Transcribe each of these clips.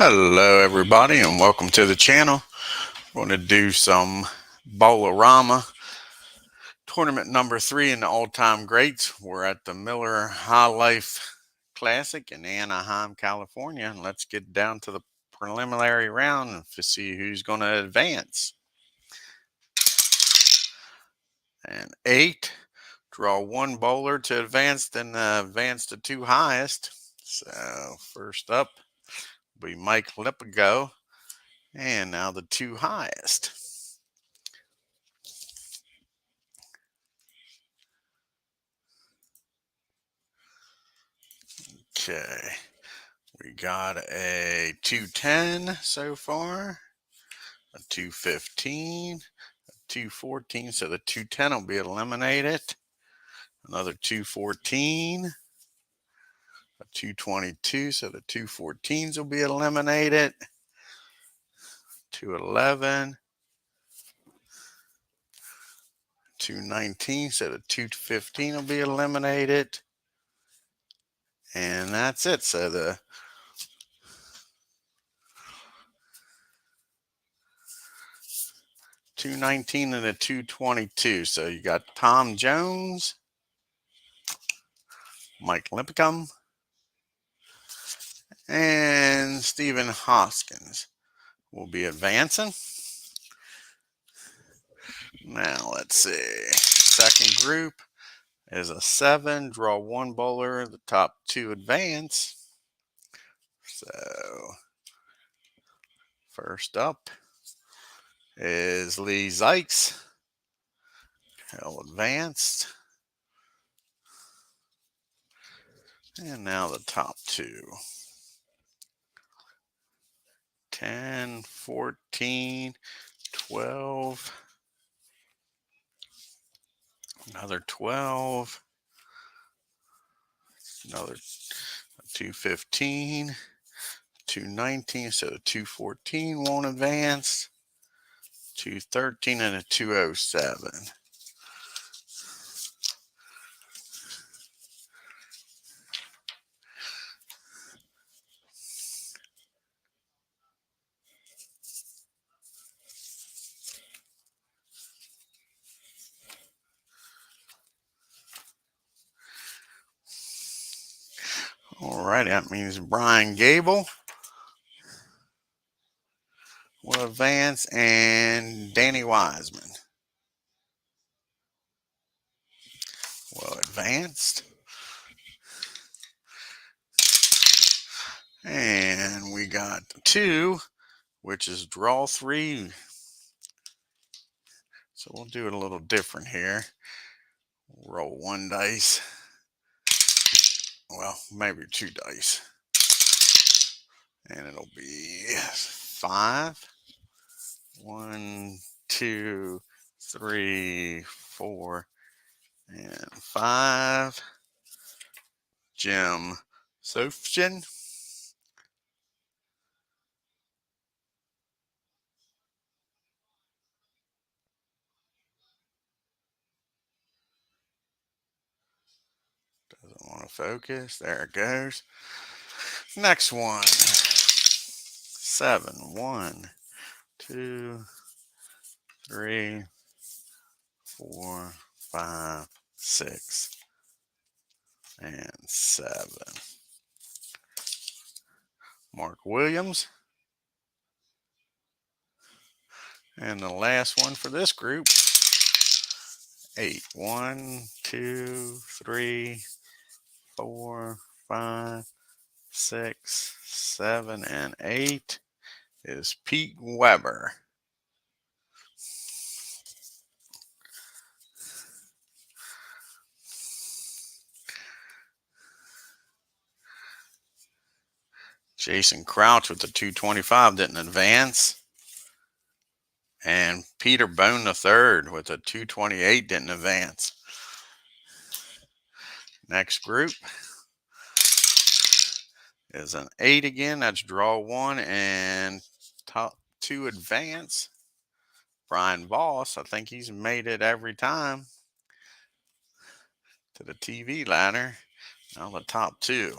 Hello everybody and welcome to the channel. We're going to do some Bowl-O-Rama tournament number 3 in the all-time greats. We're at the Miller High Life Classic in Anaheim, California, and let's get down to the preliminary round to see who's going to advance. And 8, draw 1 bowler to advance, then advance the 2 highest. So first up will be Mike Lipigo. And now the 2 highest. Okay, we got a 210 so far, a 215, a 214, so the 210 will be eliminated. Another 214, a 222, so the 214s will be eliminated. 211, 219, so the 215 will be eliminated. And that's it. So the $219 and a $222. So you got Tom Jones, Mike Limpicum, and Stephen Hoskins will be advancing. Now let's see. Second group is a 7. Draw 1 bowler. The top 2 advance. So first up is Lee Zykes. He'll advanced. And now the top 2. 10, 14, 12. Another 12. Another 215. 219. So the 214 won't advance. 213 and a 207. All right, that means Brian Gable will advance and Danny Wiseman will advance. And we got 2, which is draw 3. So we'll do it a little different here. Roll 1 dice. Well, maybe 2 dice. And it'll be 5. 1, 2, 3, 4, and 5. Jim Sofjan. Doesn't want to focus. There it goes. Next one. 7. 1, 2, 3, 4, 5, 6, and 7. Mark Williams. And the last one for this group. 8. 1, 2, 3, 4, 5, 6, 7, and 8 is Pete Weber. Jason Crouch with the 225 didn't advance. And Peter Bone III with a 228 didn't advance. Next group is an 8 again. That's draw 1 and top 2 advance. Brian Voss, I think he's made it every time to the TV ladder. Now the top 2.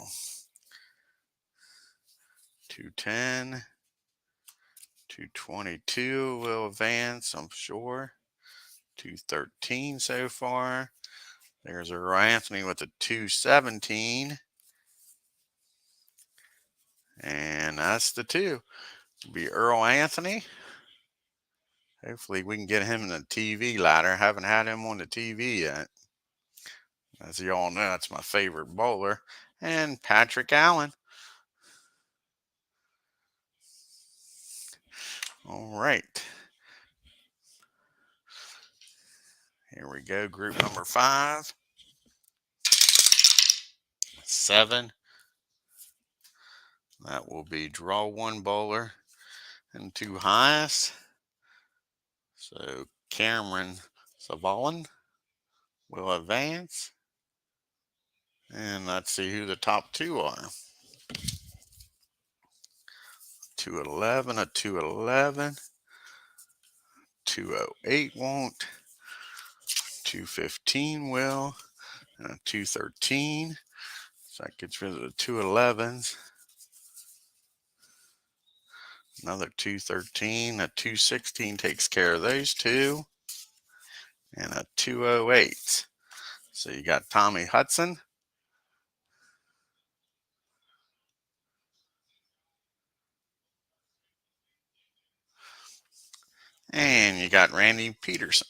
210. 222 will advance, I'm sure. 213 so far. There's Earl Anthony with a 217. And that's the 2. It'll be Earl Anthony. Hopefully we can get him in the TV ladder. Haven't had him on the TV yet. As you all know, that's my favorite bowler. And Patrick Allen. All right. Here we go. Group number 5. 7. That will be draw 1 bowler and 2 highest. So Cameron Savalan will advance. And let's see who the top 2 are. 211, a 211. 208 won't. 215 will. And a 213. So that gets rid of the 211s. Another 213. A 216 takes care of those 2. And a 208. So you got Tommy Hudson. And you got Randy Peterson.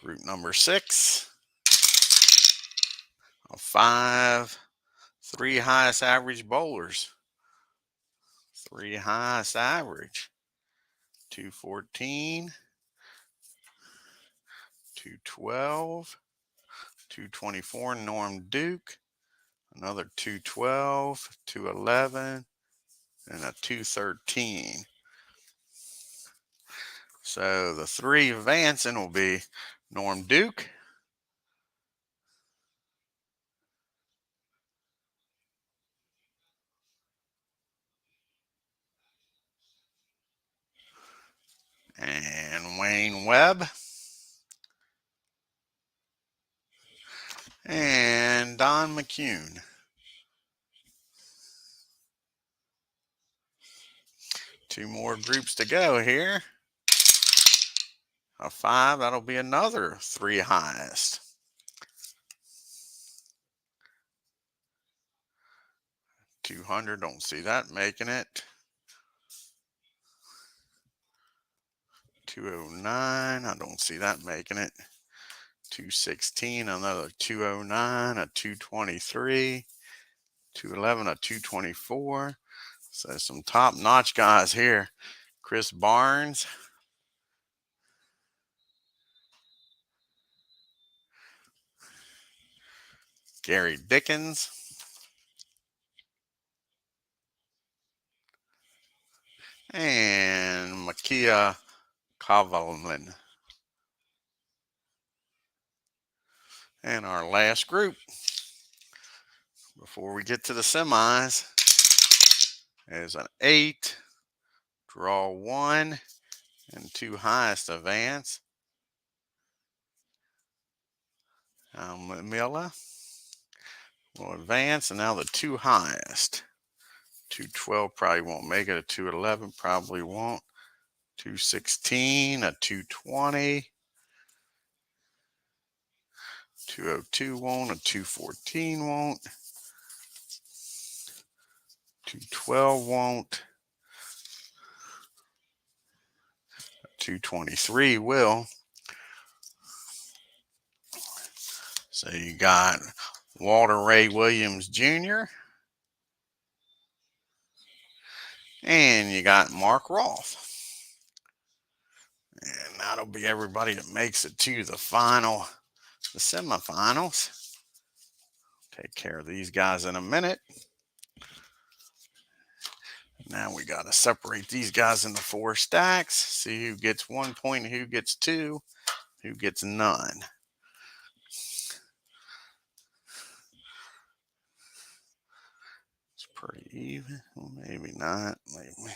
Group number 6. A 5. 3 highest average bowlers. 3 highest average. 214. 212. 224 Norm Duke. Another 212. 211. And a 213. So the 3 advancing will be Norm Duke. And Wayne Webb. And Don McCune. Two more groups to go here. A 5, that'll be another 3 highest. 200, don't see that making it. 209, I don't see that making it. 216, another 209, a 223, 211, a 224. So some top-notch guys here. Chris Barnes. Gary Dickens. And Makia Kavalin. And our last group, before we get to the semis, is an 8, draw 1, and 2 highest advance. Mila will advance, and now the 2 highest. 212 probably won't make it. A 211 probably won't. 216, a 220. 202 won't. A 214 won't. 212 won't. 223 will. So you got Walter Ray Williams Jr. And you got Mark Roth. And that'll be everybody that makes it to the semifinals. Take care of these guys in a minute. Now we got to separate these guys into 4 stacks. See who gets 1 point, who gets 2, who gets none. It's pretty even. Well, maybe not. Maybe.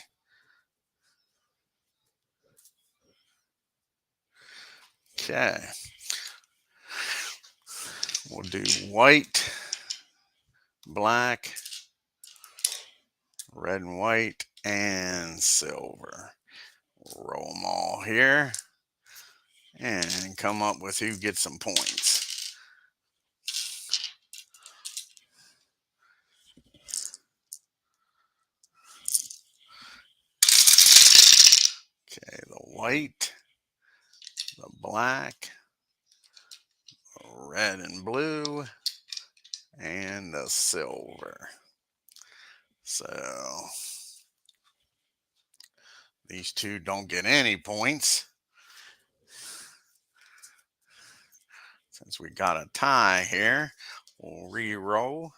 Okay. We'll do white black, red and white, and silver. Roll them all here and come up with who gets some points. Okay, the white, the black, red and blue, and the silver. So these two don't get any points. Since we got a tie here, we'll re-roll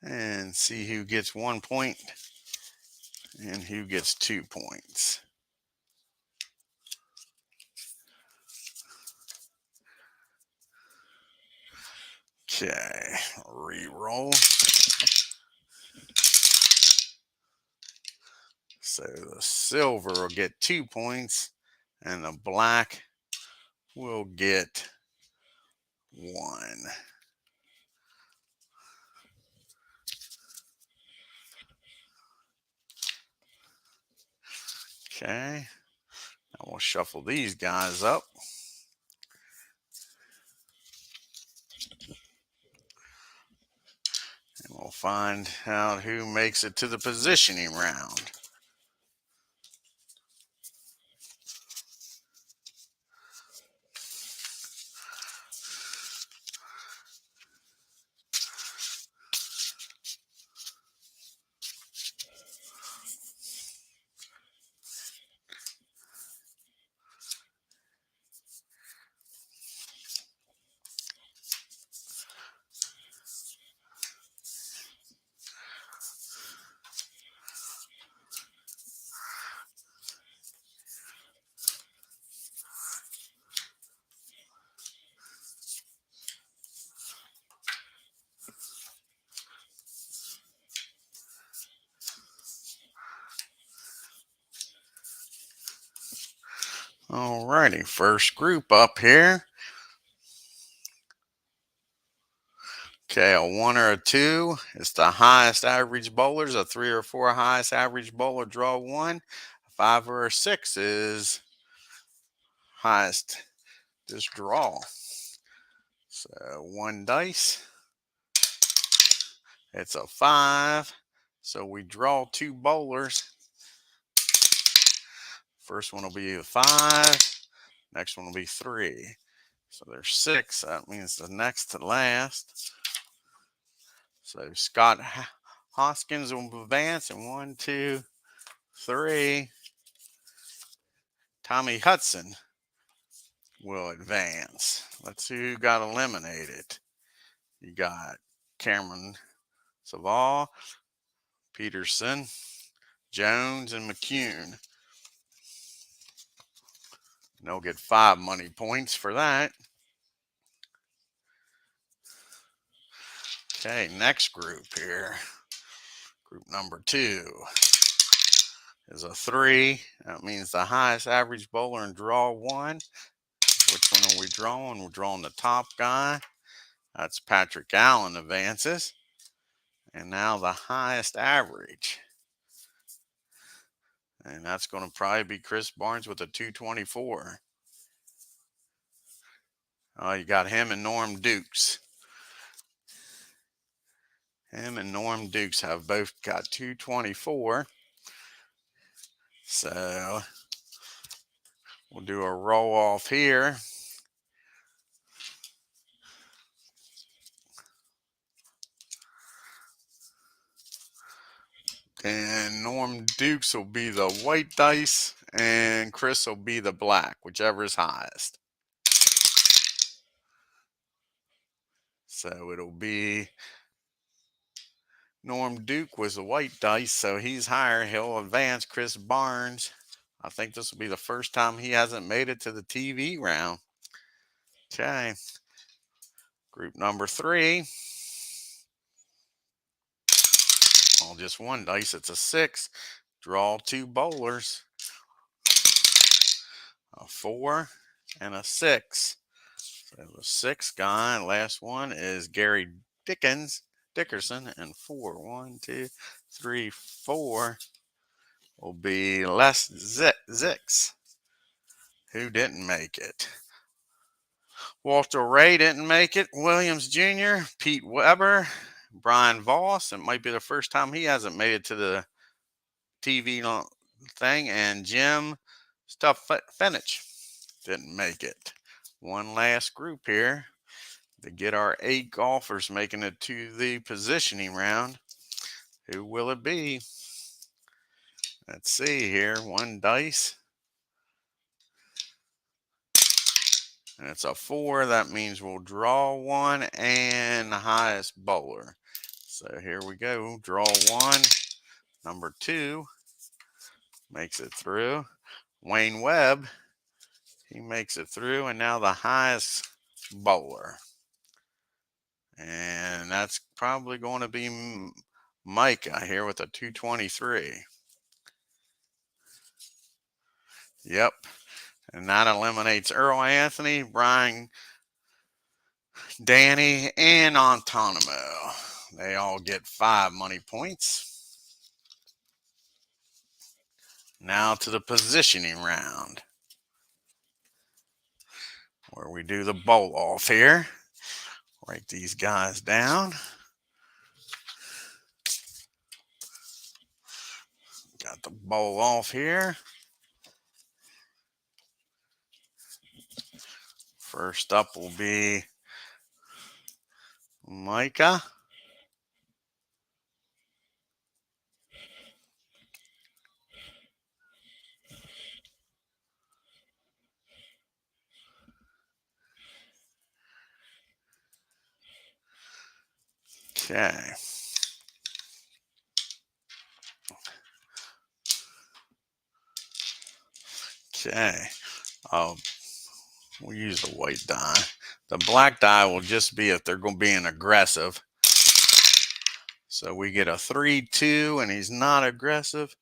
and see who gets 1 point and who gets 2 points. Okay, re-roll. So the silver will get 2 points and the black will get 1. Okay, now we'll shuffle these guys up. And we'll find out who makes it to the positioning round. Alrighty, first group up here. Okay, a 1 or a 2 is the highest average bowlers. A 3 or 4 highest average bowler draw 1. A 5 or a 6 is highest just draw. So 1 dice. It's a 5. So we draw 2 bowlers. First one will be a 5. Next one will be 3. So there's 6. That means the next to last. So Scott Hoskins will advance in 1, 2, 3. Tommy Hudson will advance. Let's see who got eliminated. You got Cameron Saval, Peterson, Jones, and McCune. And they'll get 5 money points for that. Okay, next group here. Group number 2 is a 3. That means the highest average bowler in draw 1. Which one are we drawing? We're drawing the top guy. That's Patrick Allen advances. And now the highest average. And that's going to probably be Chris Barnes with a 224. You got him and Norm Dukes. Him and Norm Dukes have both got 224. So we'll do a roll off here. And Norm Dukes will be the white dice, and Chris will be the black, whichever is highest. So it'll be Norm Duke was the white dice, so he's higher. He'll advance. Chris Barnes, I think this will be the first time he hasn't made it to the TV round. Okay. Group number 3. All just 1 dice. It's a 6. Draw 2 bowlers. A 4 and a 6. So the sixth guy, last one is Gary Dickerson, and 4. 1, 2, 3, 4 will be Les Zix, who didn't make it. Walter Ray didn't make it. Williams Jr., Pete Weber, Brian Voss. It might be the first time he hasn't made it to the TV thing. And Jim Fenich didn't make it. One last group here to get our 8 golfers making it to the positioning round. Who will it be? Let's see here. One dice. And it's a 4. That means we'll draw one and the highest bowler. So here we go. Draw 1. Number 2 makes it through. Wayne Webb, he makes it through. And now the highest bowler. And that's probably going to be Micah here with a 223. Yep. And that eliminates Earl Anthony, Brian, Danny, and Antonimo. They all get 5 money points. Now to the positioning round, where we do the bowl off here. Write these guys down. Got the bowl off here. First up will be Micah. Okay. Okay. We'll use the white die. The black die will just be if they're going to be an aggressive. So we get a 3-2, and he's not aggressive.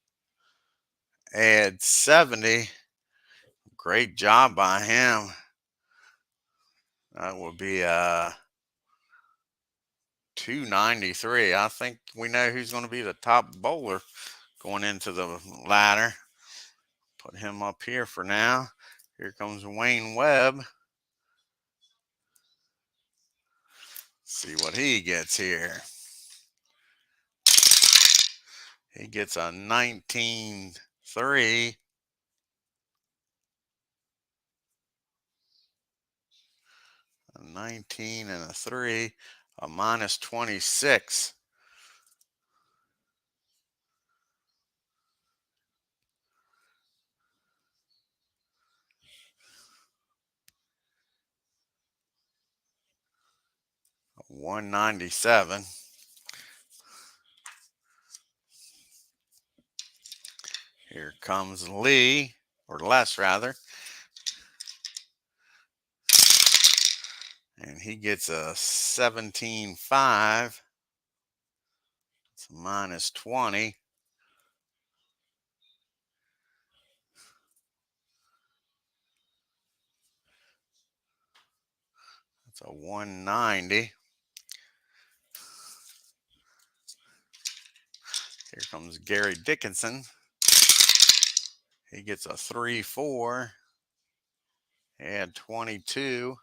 Add 70. Great job by him. That would be a 293. I think we know who's going to be the top bowler going into the ladder. Put him up here for now. Here comes Wayne Webb. See what he gets here. He gets a 19-3. A 19 and a 3. A -26. A 197. Here comes Lee, or Les rather. And he gets a 17.5. It's a -20. That's a 190. Here comes Gary Dickinson. He gets a 3-4. Add 22.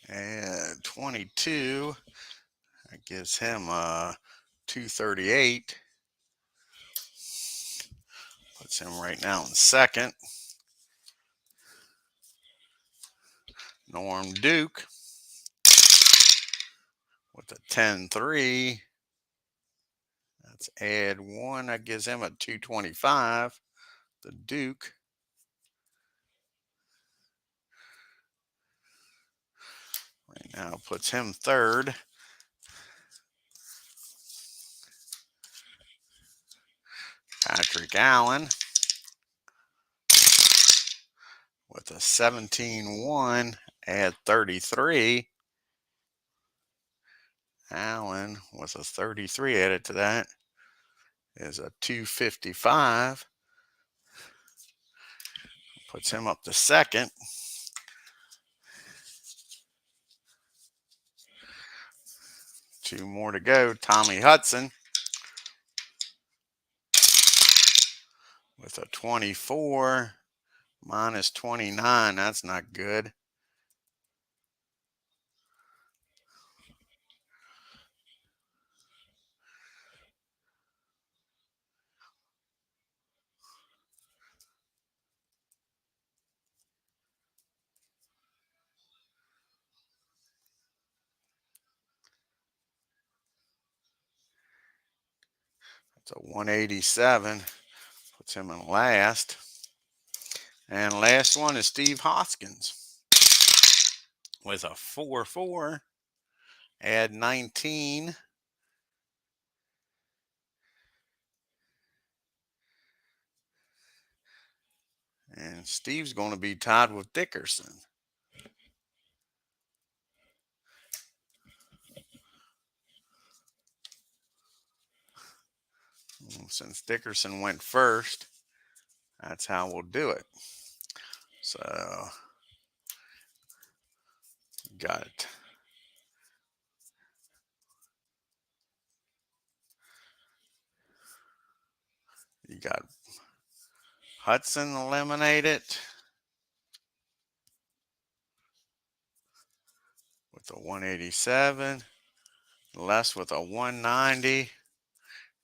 And 22. That gives him a 238. Puts him right now in second. Norm Duke with a 10-3. Let's add 1. That gives him a 225. The Duke. Right now puts him third. Patrick Allen with a 17-1. Add 33. Allen with a 33 added to that is a 255. Puts him up to second. Two more to go. Tommy Hudson with a 24 minus 29. That's not good. It's a 187. Puts him in last. And last one is Steve Hoskins with a 4-4. Add 19. And Steve's going to be tied with Dickerson. Since Dickerson went first, that's how we'll do it. So, got it. You got Hudson eliminated with a 187, Les with a 190,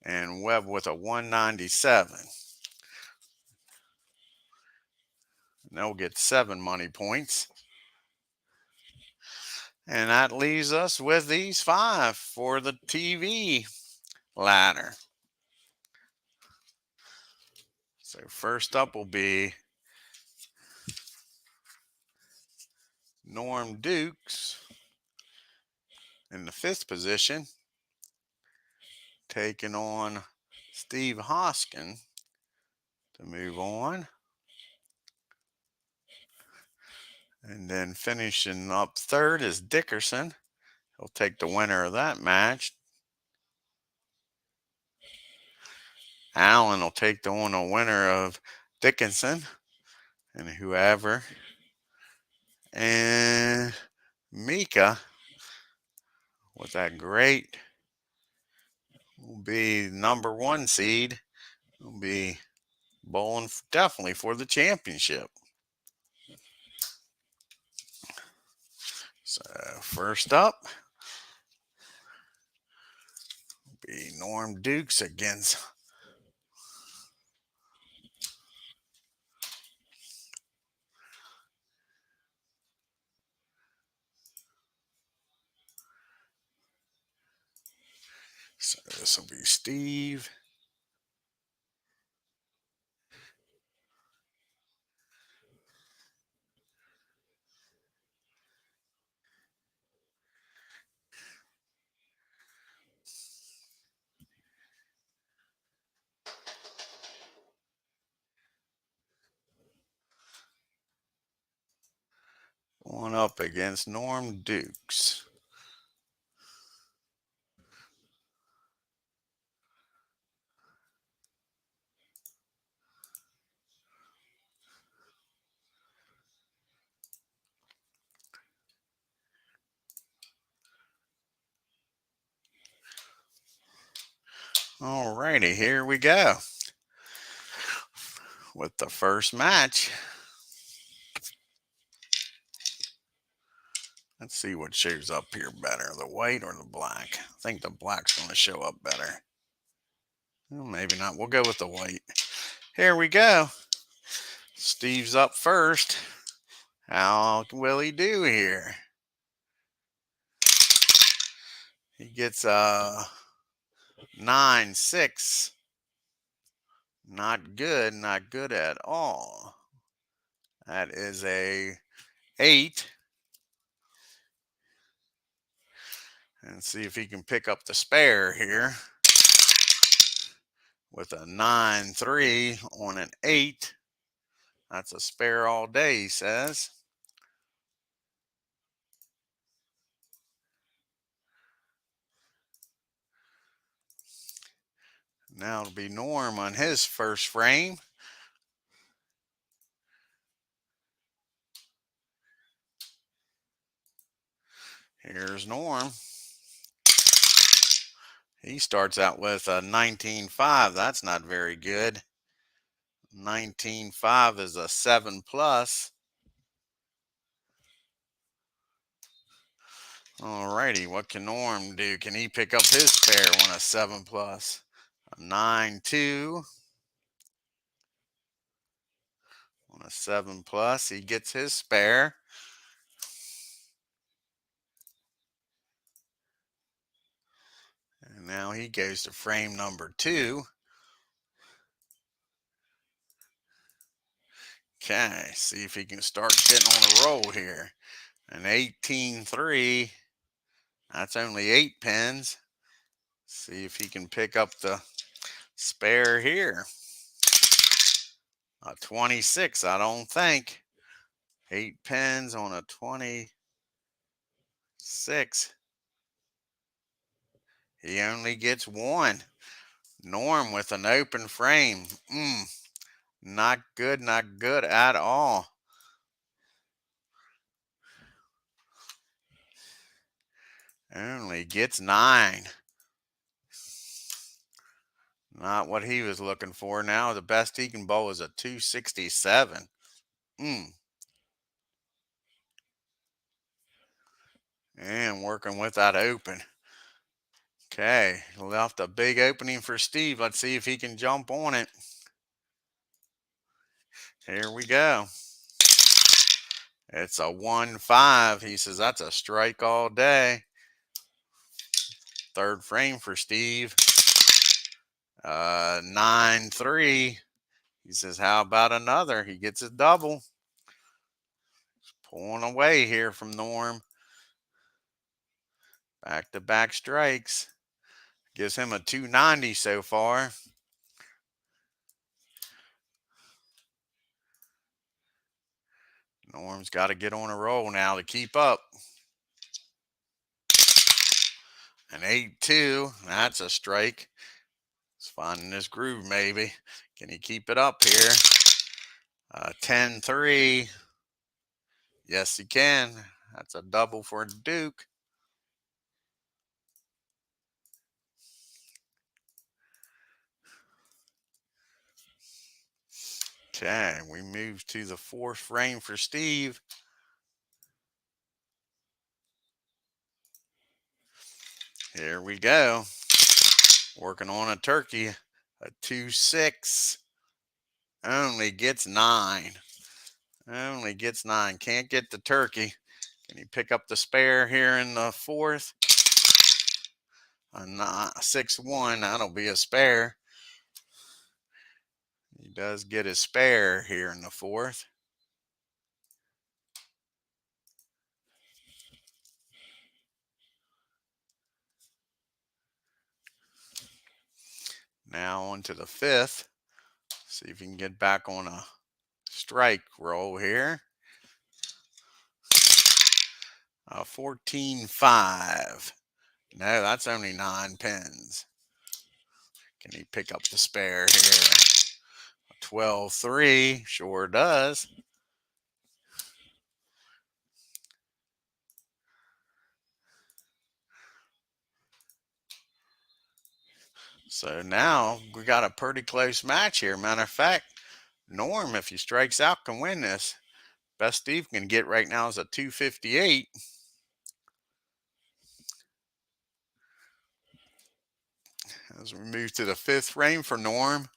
and Webb with a 197. And they'll get 7 money points. And that leaves us with these 5 for the TV ladder. So first up will be Norm Dukes in the 5th position, taking on Steve Hoskin to move on. And then finishing up 3rd is Dickerson. He'll take the winner of that match. Allen will take the winner of Dickinson and whoever. And Mika, with that great, will be number 1 seed. Will be bowling definitely for the championship. So first up will be Norm Dukes against so this will be Steve. Going up against Norm Dukes. All righty, here we go with the first match. Let's see what shows up here better, the white or the black. I think the black's going to show up better. Well, maybe not. We'll go with the white. Here we go. Steve's up first. How will he do here? He gets a 9-6. Not good, not good at all. That is a 8. And see if he can pick up the spare here with a 9-3 on an 8. That's a spare all day, he says. Now it'll be Norm on his first frame. Here's Norm. He starts out with a 19.5. That's not very good. 19.5 is a 7 plus. Alrighty, what can Norm do? Can he pick up his spare on a 7 plus? A 9.2 on a 7 plus. He gets his spare. And now he goes to frame number 2. Okay, see if he can start getting on a roll here. An 18.3. That's only 8 pins. See if he can pick up the spare here. A 26, I don't think. 8 pins on a 26. He only gets 1. Norm with an open frame. Not good, not good at all. Only gets 9. Not what he was looking for. Now the best he can bowl is a 267. And working with that open. Okay, left a big opening for Steve. Let's see if he can jump on it. Here we go. It's a 1-5. He says that's a strike all day. Third frame for Steve. 9-3. He says, how about another? He gets a double. Pulling away here from Norm. Back-to-back strikes. Gives him a 290 so far. Norm's got to get on a roll now to keep up. An 8-2. That's a strike. He's finding his groove maybe. Can he keep it up here? 10-3. Yes, he can. That's a double for Duke. Okay, we move to the 4th frame for Steve. Here we go. Working on a turkey. A 2-6. Only gets 9. Only gets 9. Can't get the turkey. Can he pick up the spare here in the 4th? A 6-1. That'll be a spare. He does get his spare here in the 4th. Now on to the 5th. See if he can get back on a strike roll here. 14-5. No, that's only 9 pins. Can he pick up the spare here? 12-3. Sure does. So now we got a pretty close match here. Matter of fact, Norm, if he strikes out, can win this. Best Steve can get right now is a 258. As we move to the 5th frame for Norm.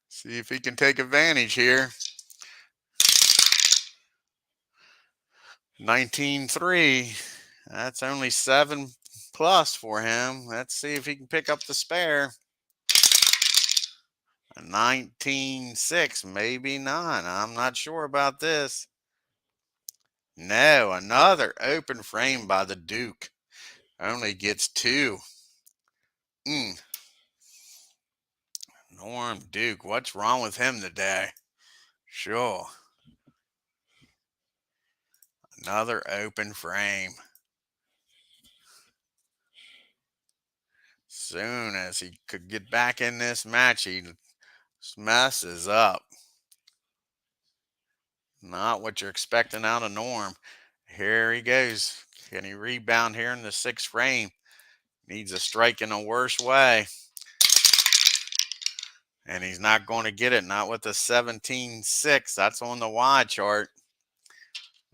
See if he can take advantage here. 19-3. That's only 7 plus for him. Let's see if he can pick up the spare. A 19-6, maybe not. I'm not sure about this. No, another open frame by the Duke. Only gets 2. Norm Duke, what's wrong with him today? Sure. Another open frame. Soon as he could get back in this match, he messes up. Not what you're expecting out of Norm. Here he goes. Can he rebound here in the 6th frame? Needs a strike in the worst way. And he's not going to get it, not with the 17-6. That's on the Y chart.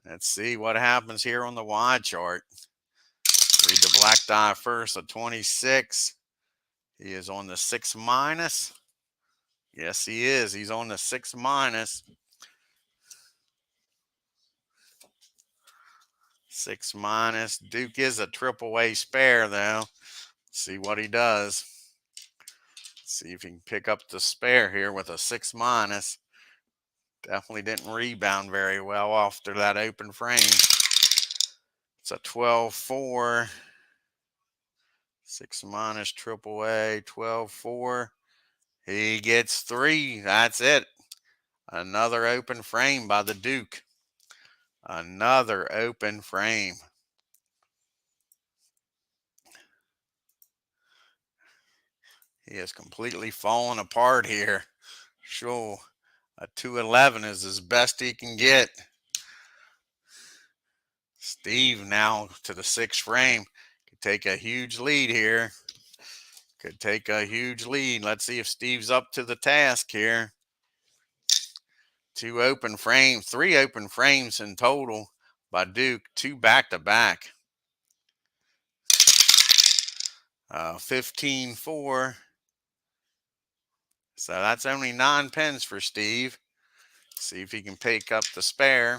Let's see what happens here on the Y chart. Read the black die first, a 26. He is on the 6 minus. Yes, he is. He's on the 6 minus. 6 minus. Duke is a AAA spare, though. See what he does. See if he can pick up the spare here with a 6 minus. Definitely didn't rebound very well after that open frame. It's a 12-4. 6 minus AAA, 12-4. He gets 3. That's it. Another open frame by the Duke. Another open frame. He has completely fallen apart here. Sure. A 211 is as best he can get. Steve now to the 6th frame. Could take a huge lead here. Could take a huge lead. Let's see if Steve's up to the task here. 2 open frames, 3 open frames in total by Duke, 2 back-to-back. 15-4. So that's only 9 pins for Steve. See if he can pick up the spare.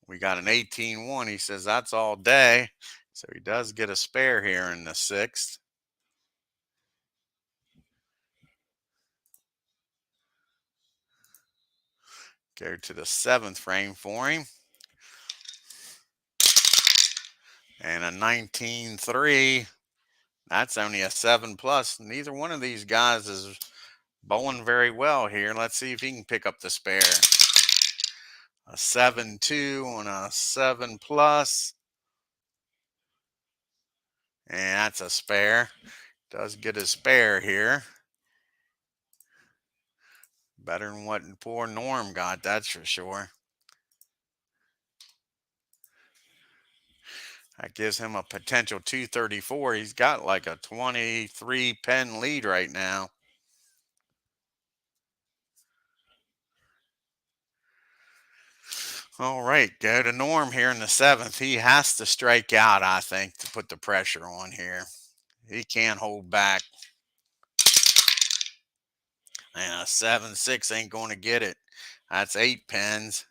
We got an 18-1. He says that's all day. So he does get a spare here in the 6th. Go to the 7th frame for him. And a 19-3. That's only a 7+. Neither one of these guys is bowling very well here. Let's see if he can pick up the spare. A 7-2 on a 7+. And that's a spare. Does get a spare here. Better than what poor Norm got, that's for sure. That gives him a potential 234. He's got like a 23 pen lead right now. All right, go to Norm here in the 7th. He has to strike out, I think, to put the pressure on here. He can't hold back. And a 7-6 ain't going to get it. That's 8 pins.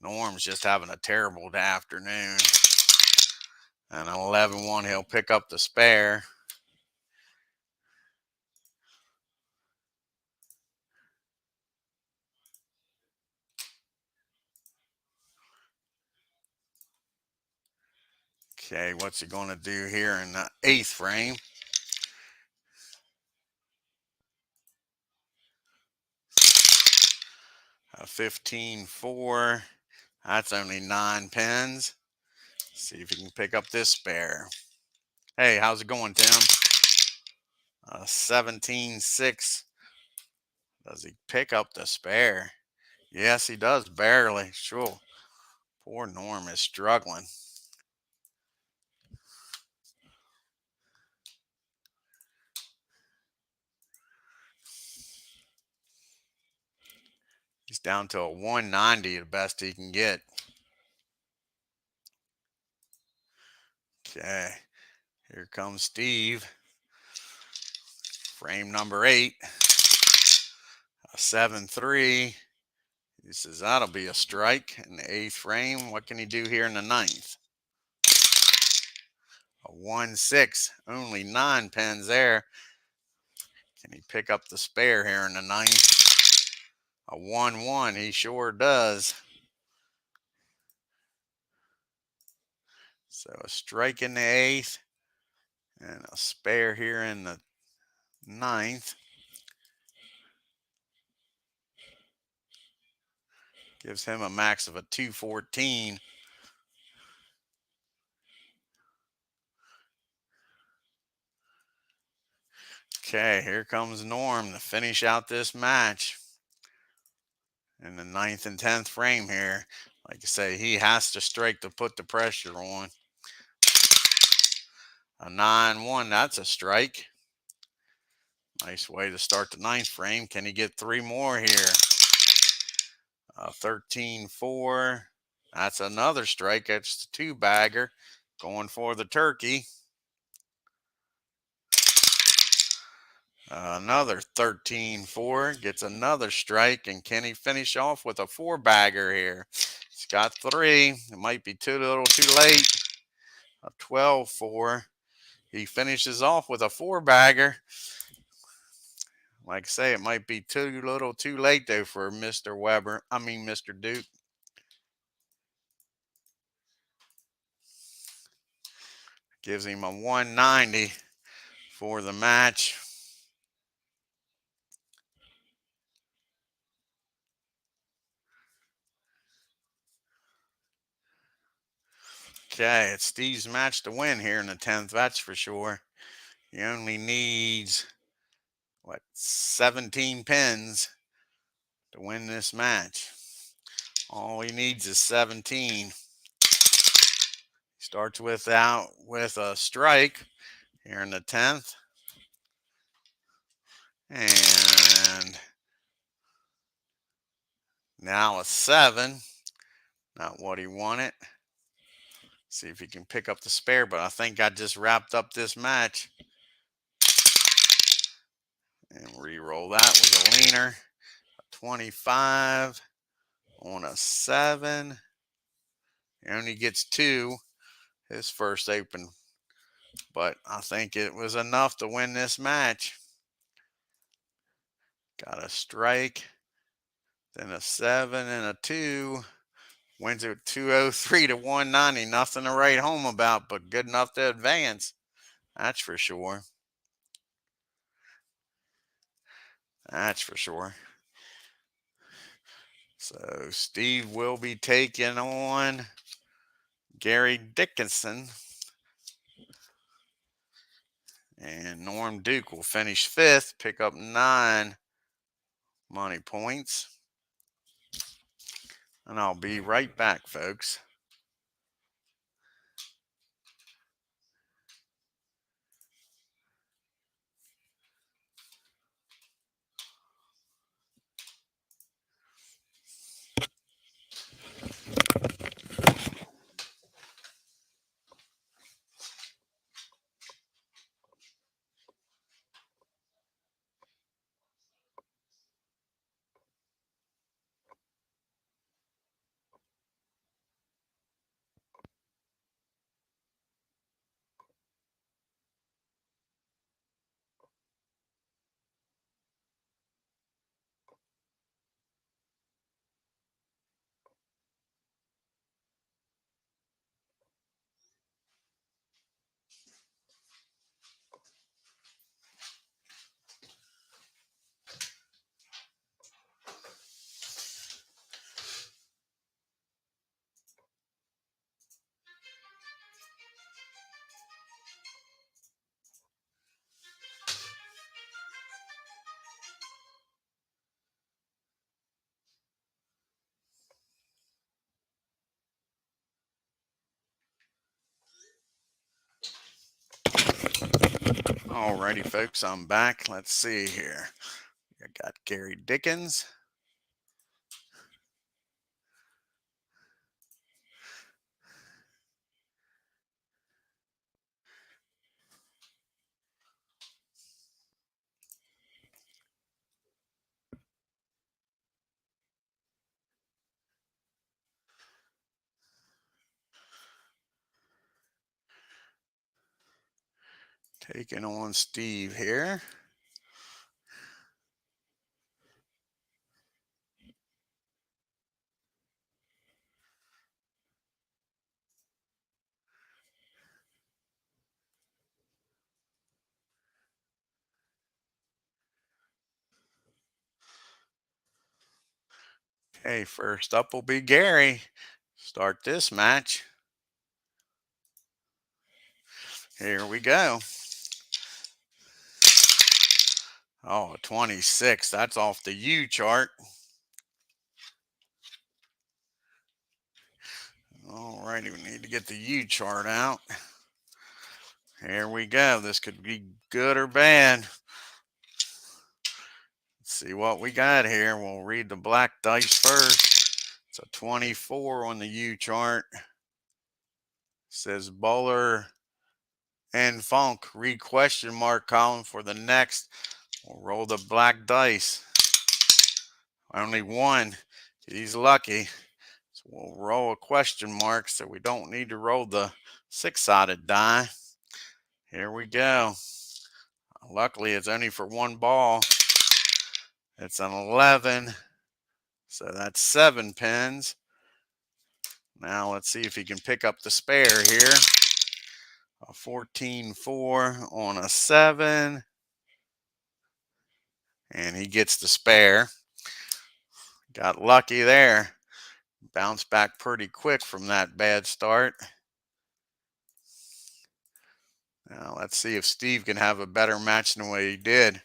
Norm's just having a terrible afternoon. And an 11-1, he'll pick up the spare. Okay, what's he going to do here in the 8th frame? A 15-4. That's only 9 pins. See if he can pick up this spare. Hey, how's it going, Tim? 17-6. Does he pick up the spare? Yes, he does, barely. Sure. Poor Norm is struggling. He's down to a 190, the best he can get. Okay, here comes Steve. Frame number 8. A 7-3. He says that'll be a strike in the 8th frame. What can he do here in the 9th? A 1-6. Only 9 pins there. Can he pick up the spare here in the 9th? A 1-1. He sure does. So a strike in the 8th and a spare here in the 9th. Gives him a max of a 214. Okay, here comes Norm to finish out this match in the 9th and 10th frame here. Like I say, he has to strike to put the pressure on. A 9-1, that's a strike. Nice way to start the ninth frame. Can he get 3 more here? 13-4. That's another strike. That's the 2-bagger. Going for the turkey. Another 13-4. Gets another strike. And can he finish off with a 4-bagger here? He's got 3. It might be too little too late. A 12-4. He finishes off with a 4-bagger. Like I say, it might be too little too late, though, for Mr. Mr. Duke. Gives him a 190 for the match. Okay, it's Steve's match to win here in the 10th, that's for sure. He only needs, 17 pins to win this match. All he needs is 17. Starts with a strike here in the 10th. And now a 7. Not what he wanted. See if he can pick up the spare, but I think I just wrapped up this match. And re-roll that was a leaner. A 25 on a 7. He only gets 2 his first open, but I think it was enough to win this match. Got a strike, then a 7 and a 2. Wins it 203 to 190. Nothing to write home about, but good enough to advance. That's for sure. That's for sure. So Steve will be taking on Gary Dickinson. And Norm Duke will finish 5th, pick up 9 money points. And I'll be right back, folks. Alrighty, folks, I'm back. Let's see here. I got Gary Dickens. Taking on Steve here. Okay, first up will be Gary. Start this match. Here we go. Oh, 26. That's off the U chart. All righty, we need to get the U chart out. Here we go. This could be good or bad. Let's see what we got here. We'll read the black dice first. It's a 24 on the U chart. It says bowler and funk. Read question mark column for the next. We'll roll the black dice. Only one. He's lucky. So we'll roll a question mark so we don't need to roll the six-sided die. Here we go. Luckily, it's only for one ball. It's an 11. So that's 7 pins. Now let's see if he can pick up the spare here. A 14-4 on a 7. And he gets the spare. Got lucky there. Bounced back pretty quick from that bad start. Now let's see if Steve can have a better match than the way he did.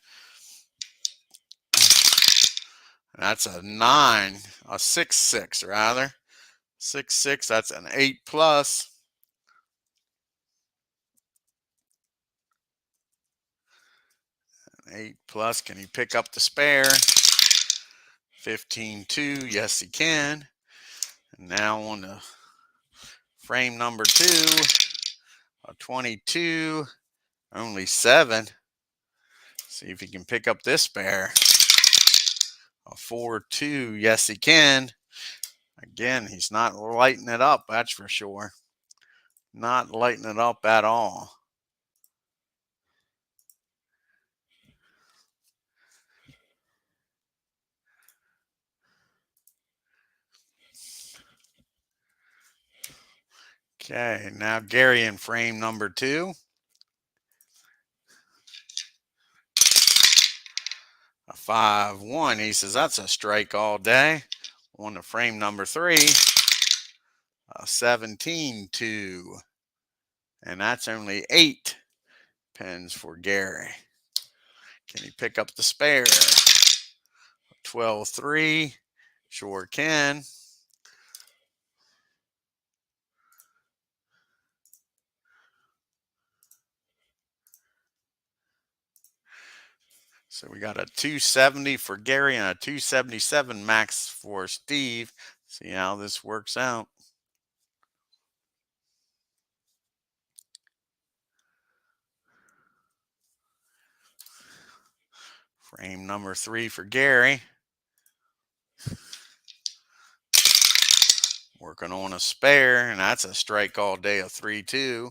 That's a 9, a 6-6 rather. 6-6, that's an 8 plus. An 8 plus, can he pick up the spare? 15-2, yes he can. And now on the frame number 2, a 22, only 7. See if he can pick up this spare. A 4-2, yes he can. Again, he's not lighting it up, that's for sure. Not lighting it up at all. Okay, now Gary in frame number 2. A 5-1. He says that's a strike all day. On to frame number 3. A 17-2. And that's only 8 pins for Gary. Can he pick up the spare? 12-3. Sure can. So we got a 270 for Gary and a 277 max for Steve. See how this works out. Frame number 3 for Gary. Working on a spare, and that's a strike all day, a 3-2.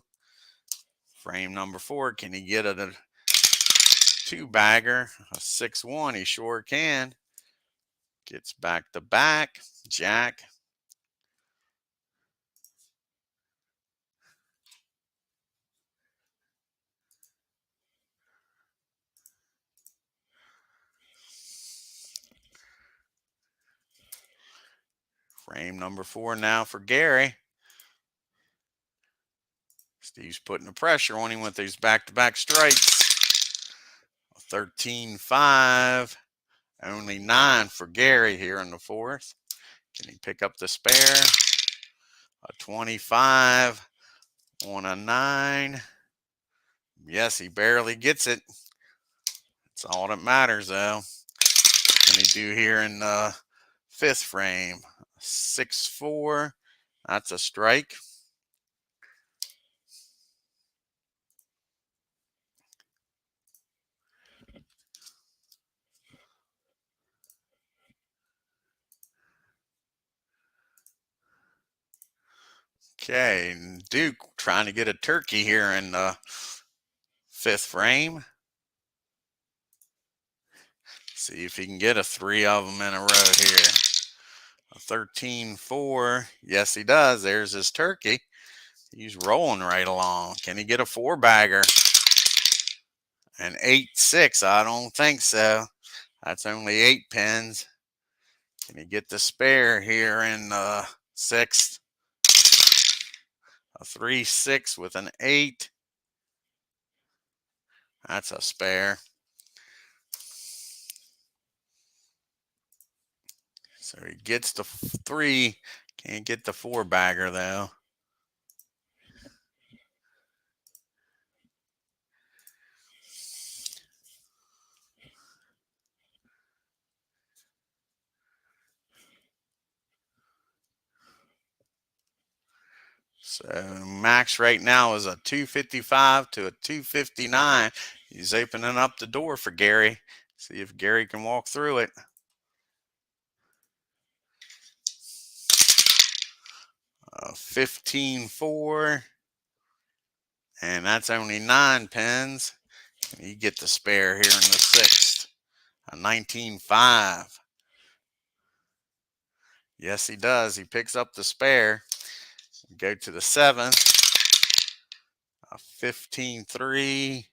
Frame number 4, can he get a 2-bagger? A 6-1, he sure can. Gets back to back, jack. Frame number 4 now for Gary. Steve's putting the pressure on him with these back-to-back strikes. 13-5. Only 9 for Gary here in the 4th. Can he pick up the spare? A 25 on a 9. Yes, he barely gets it. That's all that matters, though. What can he do here in the 5th frame? 6-4. That's a strike. Okay, Duke trying to get a turkey here in the 5th frame. See if he can get 3 of them in a row here. A 13-4. Yes, he does. There's his turkey. He's rolling right along. Can he get a 4-bagger? An 8-6. I don't think so. That's only 8 pins. Can he get the spare here in the 6th? A 3-6 with an 8. That's a spare. So he gets the 3. Can't get the 4-bagger though. So max right now is a 255 to a 259. He's opening up the door for Gary. See if Gary can walk through it. 15-4. And that's only 9 pins. And you get the spare here in the 6th. A 19-5. Yes, he does. He picks up the spare. Go to the 7th. A 15-3.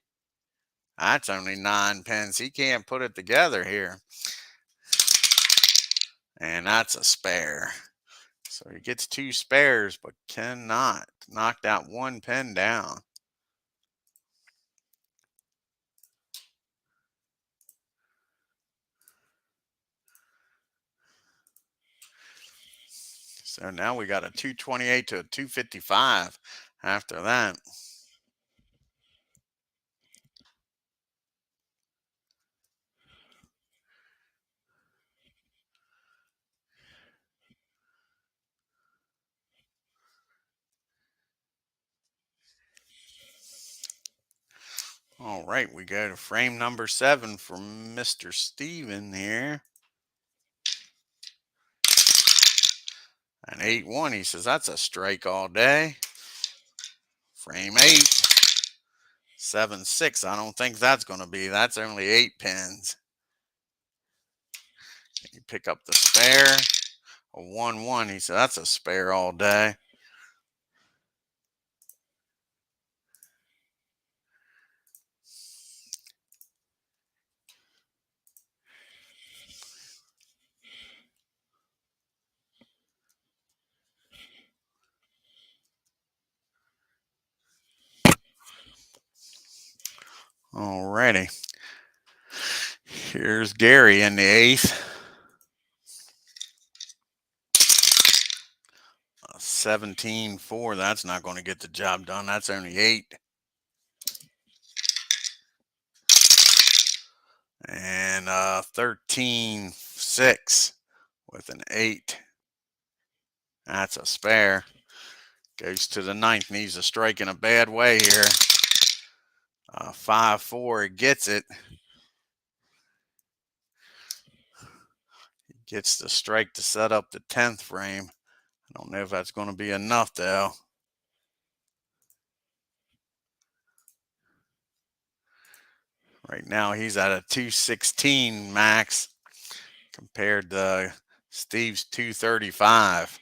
That's only 9 pins. He can't put it together here. And that's a spare. So he gets 2 spares, but cannot knock that 1 pin down. So now we got a 228 to a 255 after that. All right, we go to frame number 7 from Mr. Steven here. An 8-1, he says, that's a strike all day. Frame 8. 7-6, I don't think that's going to be. That's only 8 pins. You pick up the spare. A 1-1, he said, that's a spare all day. Alrighty. Here's Gary in the 8th. 17-4. That's not going to get the job done. That's only 8. And 13-6 with an 8. That's a spare. Goes to the 9th. Needs a strike in a bad way here. 5-4. Gets it. He gets the strike to set up the 10th frame. I don't know if that's going to be enough though. Right now he's at a 216 max compared to Steve's 235.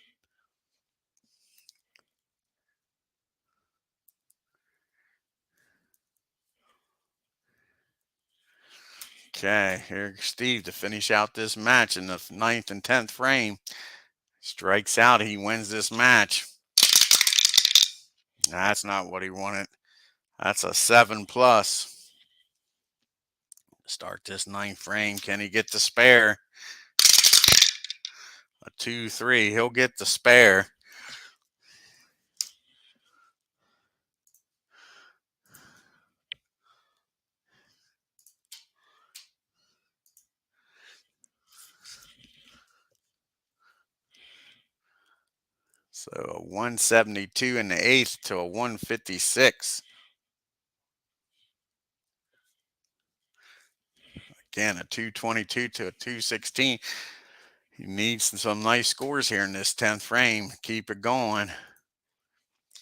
Okay, here's Steve to finish out this match in the 9th and 10th frame. Strikes out, he wins this match. That's not what he wanted. That's a 7+. Start this 9th frame. Can he get the spare? A 2-3. He'll get the spare. So a 172 in the 8th to a 156. Again, a 222 to a 216. He needs some nice scores here in this 10th frame. Keep it going.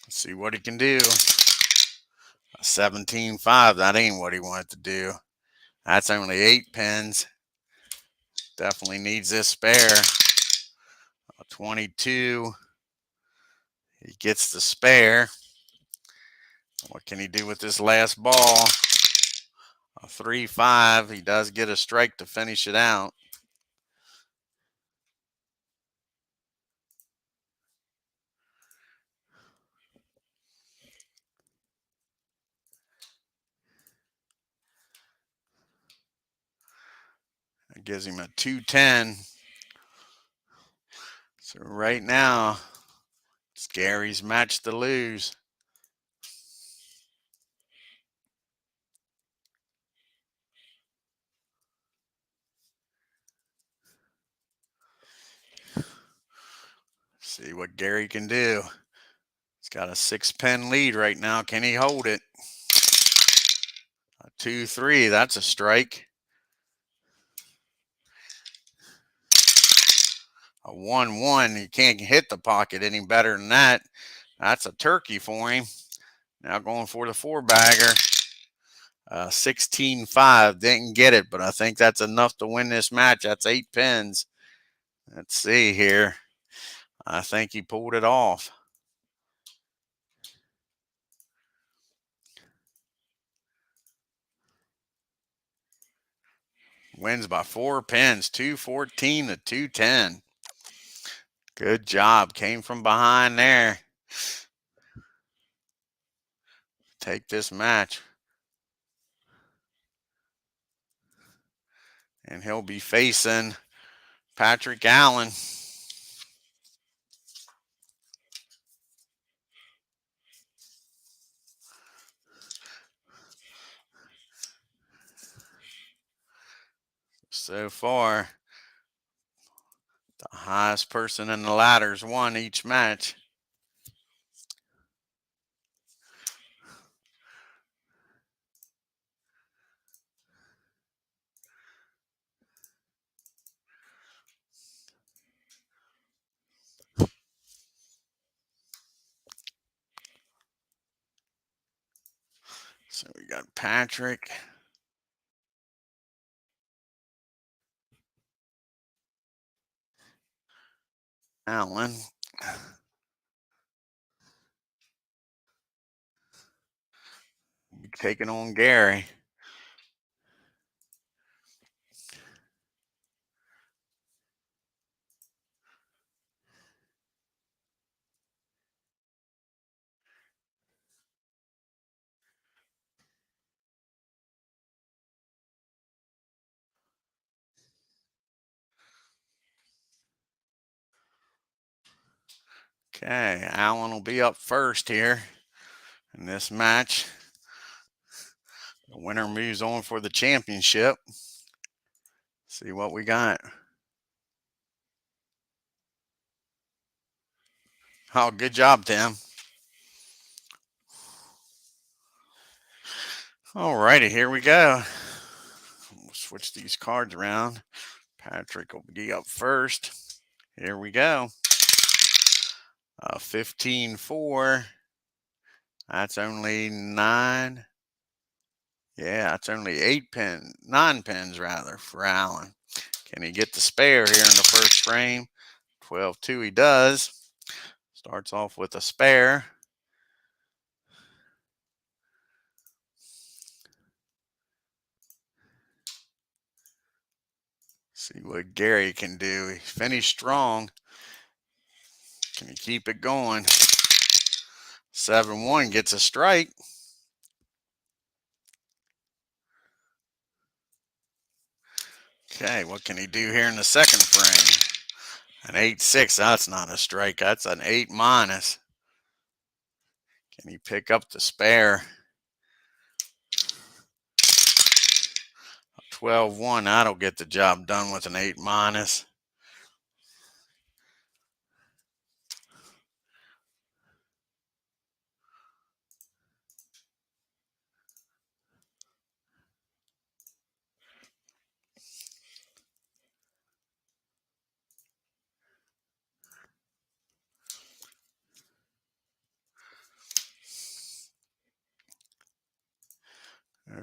Let's see what he can do. A 17-5. That ain't what he wanted to do. That's only 8 pins. Definitely needs this spare. A 22. He gets the spare. What can he do with this last ball? A 3-5. He does get a strike to finish it out. It gives him a 210. So right now, it's Gary's match to lose. See what Gary can do. He's got a 6-pin lead right now. Can he hold it? A 2-3, that's a strike. A 1-1, he can't hit the pocket any better than that. That's a turkey for him. Now going for the 4-bagger. 16-5, didn't get it, but I think that's enough to win this match. That's 8 pins. Let's see here. I think he pulled it off. Wins by 4 pins, 214 to 210. Good job. Came from behind there. Take this match. And he'll be facing Patrick Allen. So far, the highest person in the ladders won each match. So we got Patrick. Allen. Taking on Gary. Okay, Allen will be up first here in this match. The winner moves on for the championship. See what we got. Oh, good job, Tim. All righty, here we go. We'll switch these cards around. Patrick will be up first. Here we go. 15-4. That's only 9. Yeah, that's only 9 pins rather for Allen. Can he get the spare here in the first frame? 12-2 he does. Starts off with a spare. See what Gary can do. He finished strong. Can he keep it going? 7-1 gets a strike. Okay, what can he do here in the second frame? An 8-6, that's not a strike. That's an 8-. Can he pick up the spare? 12-1, that'll get the job done with an 8-.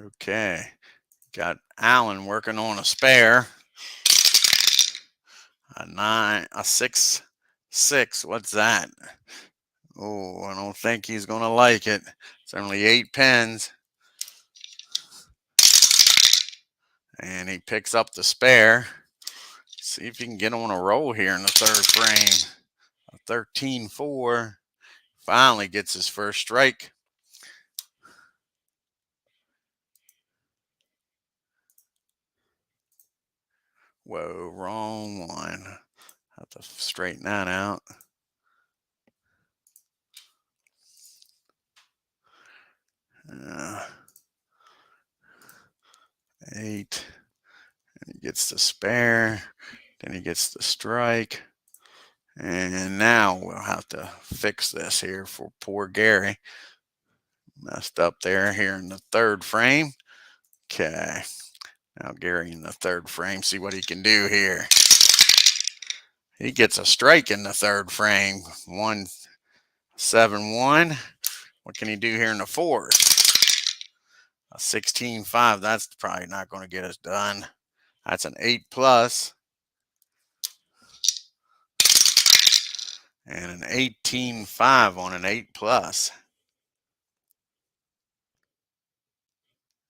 Okay, got Allen working on a spare. A 6-6. What's that? Oh, I don't think he's gonna like it. It's only 8 pins. And he picks up the spare. See if he can get on a roll here in the third frame. A 13-4. Finally gets his first strike. Whoa, wrong one. Have to straighten that out. Uh, 8. And he gets the spare. Then he gets the strike. And now we'll have to fix this here for poor Gary. Messed up there here in the third frame. Okay. Now Gary in the third frame. See what he can do here. He gets a strike in the third frame. 1-7-1. What can he do here in the fourth? A 16-5. That's probably not going to get us done. That's an 8+. And an 18-5 on an 8+.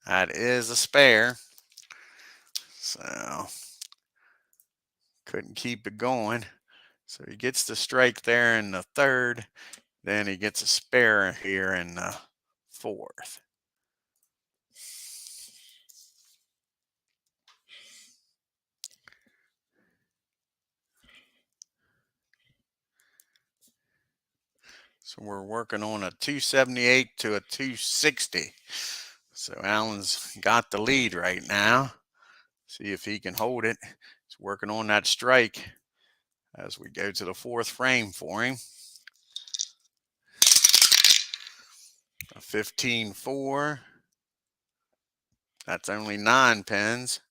That is a spare. So couldn't keep it going. So he gets the strike there in the third. Then he gets a spare here in the fourth. So we're working on a 278 to a 260. So Allen's got the lead right now. See if he can hold it. He's working on that strike as we go to the fourth frame for him. A 15-4. That's only 9 pins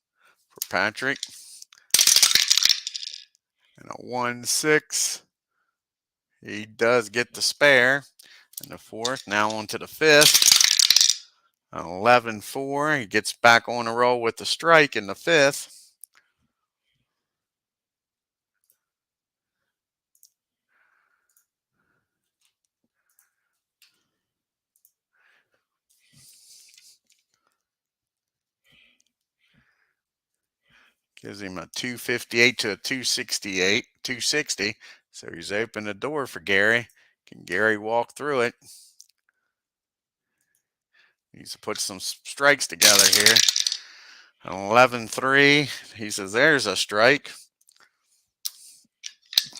for Patrick. And a 1-6. He does get the spare in the fourth. Now on to the fifth. An 11-4. He gets back on the roll with the strike in the fifth. Gives him a 258 to a 260. So he's opened the door for Gary. Can Gary walk through it? Needs to put some strikes together here. An 11-3. He says there's a strike.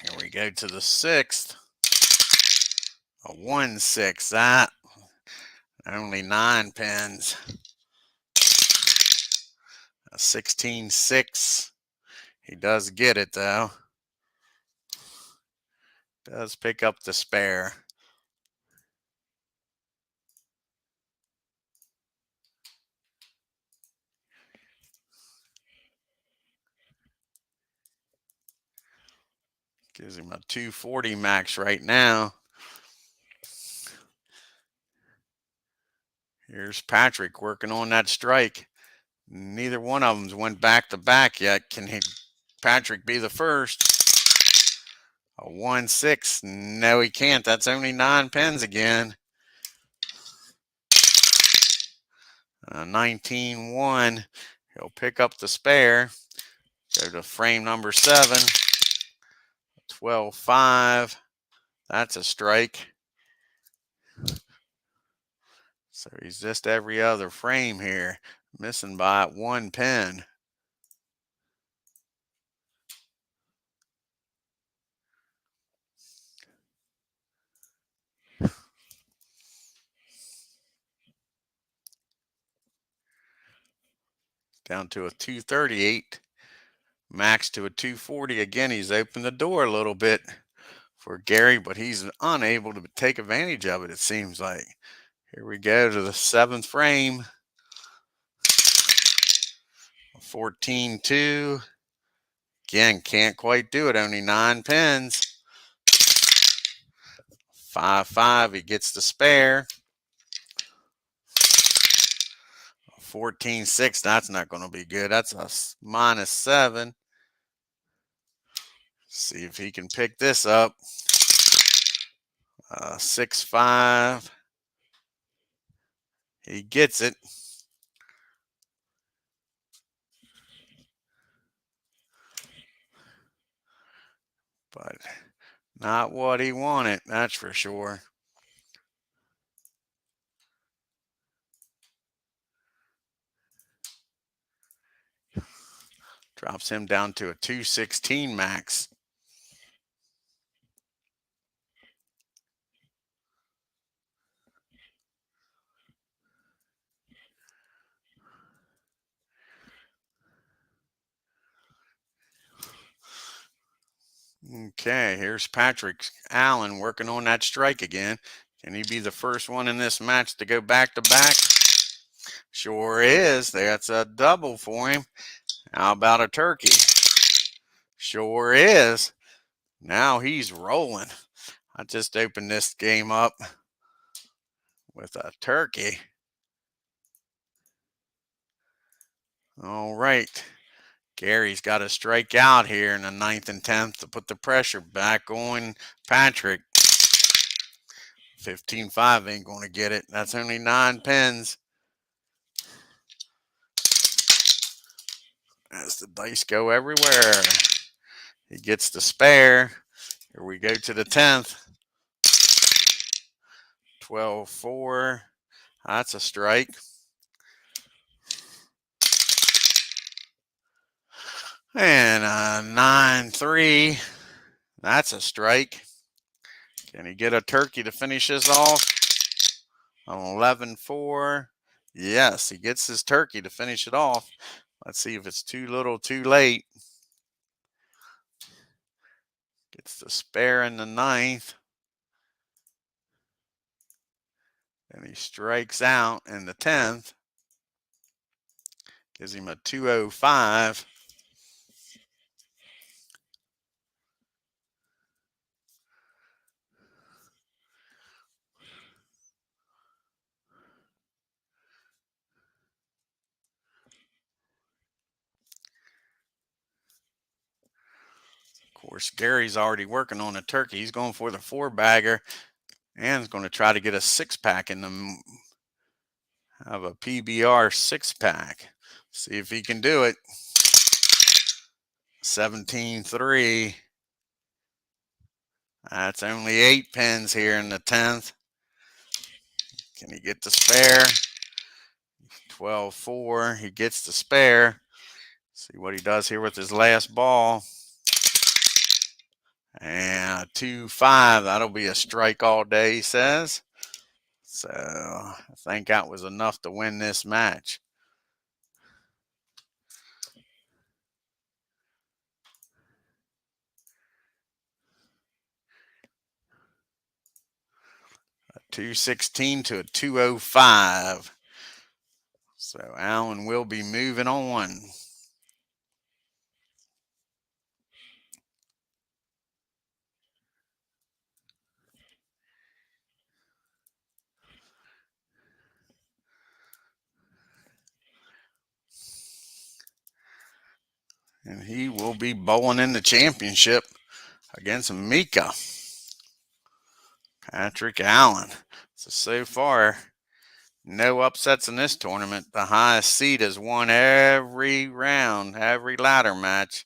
Here we go to the sixth. A 1-6. That only 9 pins. A 16-6. He does get it though. Does pick up the spare. Gives him a 240 max right now. Here's Patrick working on that strike. Neither one of them's went back to back yet. Can Patrick be the first? A 1-6. No, he can't. That's only 9 pins again. 19-1. He'll pick up the spare. Go to frame number 7. 12-5. That's a strike. So he's just every other frame here. Missing by 1 pin. Down to a 238. Max to a 240. Again, he's opened the door a little bit for Gary, but he's unable to take advantage of it, it seems like. Here we go to the 7th frame. 14-2. Again, can't quite do it. Only 9 pins. 5-5. He gets the spare. 14-6. That's not going to be good. That's a -7. See if he can pick this up. 6-5. He gets it. But not what he wanted, that's for sure. Drops him down to a 216 max. Okay, here's Patrick Allen working on that strike again. Can he be the first one in this match to go back to back? Sure is. That's a double for him. How about a turkey? Sure is. Now he's rolling. I just opened this game up with a turkey. All right. Gary's got to strike out here in the 9th and 10th to put the pressure back on Patrick. 15-5 ain't going to get it. That's only 9 pins. As the dice go everywhere. He gets the spare. Here we go to the 10th. 12-4. That's a strike. And a 9-3. That's a strike. Can he get a turkey to finish this off? An 11-4. Yes, he gets his turkey to finish it off. Let's see if it's too little, too late. Gets the spare in the 9th. And he strikes out in the 10th. Gives him a 205. Of course, Gary's already working on a turkey. He's going for the 4-bagger and is going to try to get a 6-pack in the have a PBR 6-pack. See if he can do it. 17-3. That's only 8 pins here in the 10th. Can he get the spare? 12-4. He gets the spare. See what he does here with his last ball. And a 2-5. That'll be a strike all day, he says. So I think that was enough to win this match. A 216 to a 205. So Allen will be moving on. And he will be bowling in the championship against Mika. Patrick Allen. So far, no upsets in this tournament. The highest seed has won every round, every ladder match.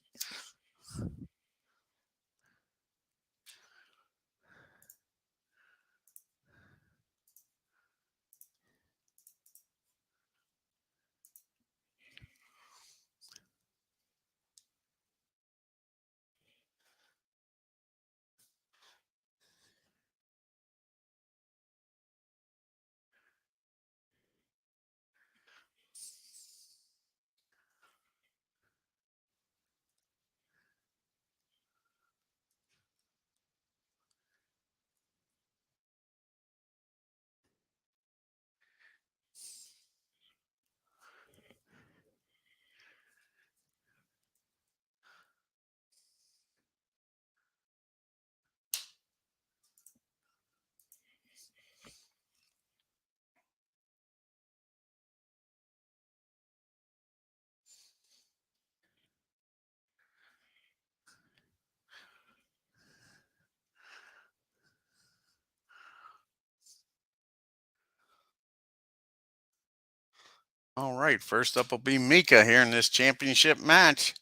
All right, first up will be Mika here in this championship match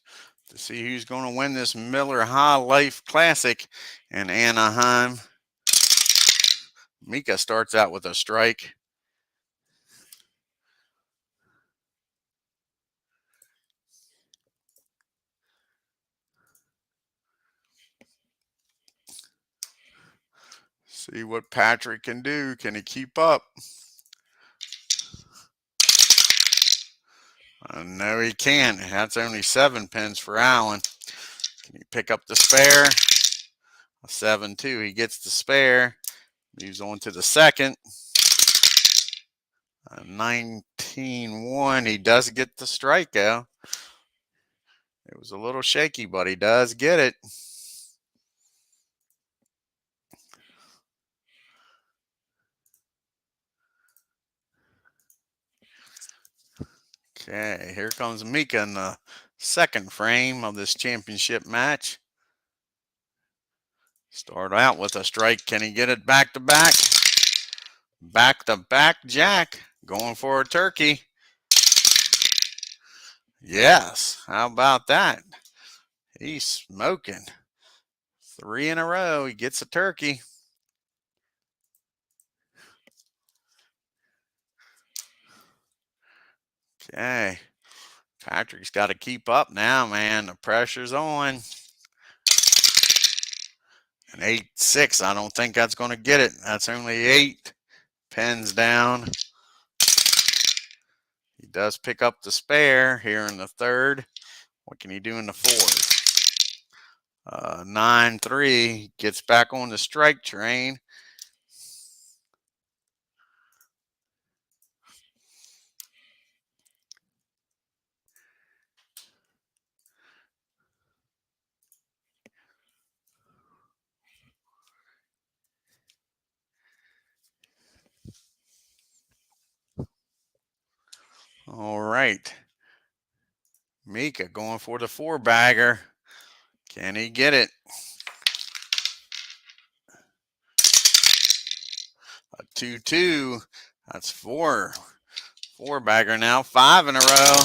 to see who's going to win this Miller High Life Classic in Anaheim. Mika starts out with a strike. See what Patrick can do. Can he keep up? No, he can't. That's only 7 pins for Allen. Can he pick up the spare? A 7-2. He gets the spare. Moves on to the second. 19-1. He does get the strikeout. It was a little shaky, but he does get it. Okay, here comes Mika in the second frame of this championship match. Start out with a strike. Can he get it back to back? Back to back Jack. Going for a turkey. Yes, how about that? He's smoking. 3 in a row. He gets a turkey. Okay. Patrick's got to keep up now, man. The pressure's on. An 8-6. I don't think that's going to get it. That's only 8. Pens down. He does pick up the spare here in the third. What can he do in the fourth? 9-3. Gets back on the strike train. All right. Mika going for the 4-bagger. Can he get it? A 2-2. That's 4-bagger now. 5 in a row.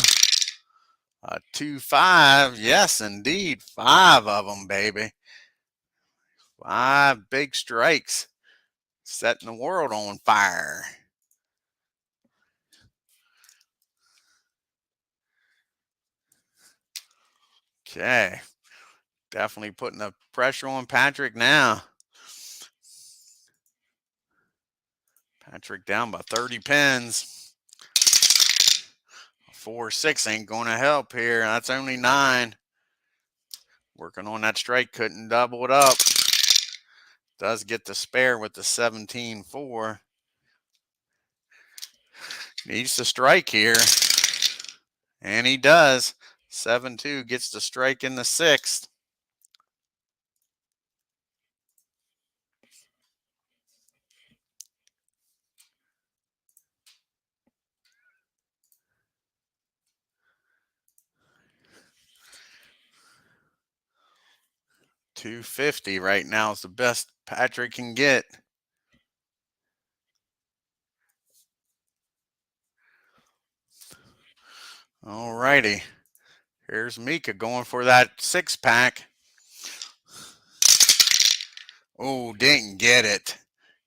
A 2-5. Yes, indeed. 5 of them, baby. 5 big strikes. Setting the world on fire. Okay. Definitely putting the pressure on Patrick now. Patrick down by 30 pins. 4-6 ain't going to help here. That's only 9. Working on that strike. Couldn't double it up. Does get the spare with the 17-4. Needs to strike here. And he does. 7-2 gets the strike in the 6th. $250 right now is the best Patrick can get. All righty. Here's Mika going for that 6-pack. Oh, didn't get it.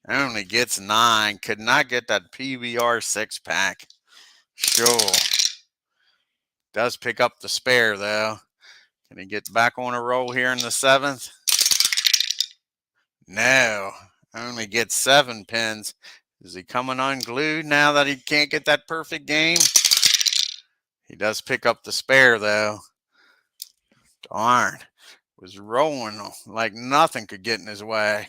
Only gets 9. Could not get that PBR 6-pack. Sure. Does pick up the spare, though. Can he get back on a roll here in the 7th? No. Only gets 7 pins. Is he coming unglued now that he can't get that perfect game? He does pick up the spare, though. Darn. Was rolling like nothing could get in his way.